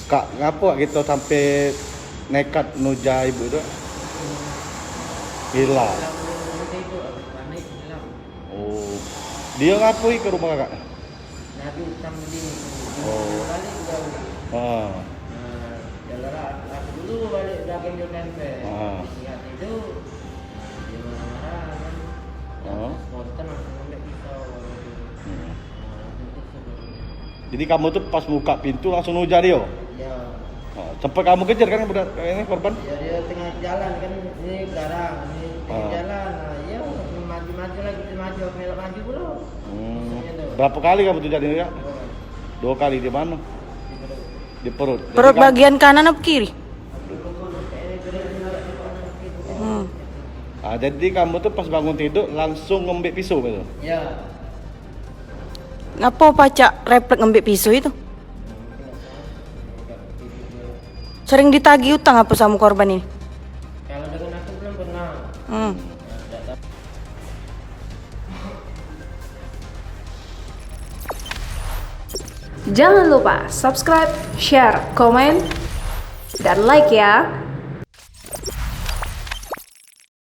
Kak, ngapa gitu sampai nekat nuja ibu itu? Hilang. Oh, dia ngapui ke rumah kakak? Nabi utang di Oh. balik jauh. Ah, Aku dulu balik dagang di tempe. Ah. Lihat itu dia marah-marah kan. Oh. Spontan langsung ambil pisau. Hmm. Langsung tusuk. Jadi kamu tuh pas buka pintu langsung nuja dia? Ya, Oh, sempat kamu kejar kan budak ini korban? ya dia tengah jalan kan ini garang, ini tengah Ah. jalan. Nah, ya maju lagi maju melok maju pula. Berapa kali kamu tuh jadi ya? 2 kali di mana? Di perut. Jadi Perut kamu- bagian kanan apa kiri? jadi kamu tuh pas bangun tidur langsung ngambil pisau gitu. Ya. Ngapa pacak refleks ngambil pisau itu? Sering ditagih utang apa sama korban ini? Kalau dengan aku belum pernah. Hmm. Jangan lupa subscribe, share, komen, dan like ya.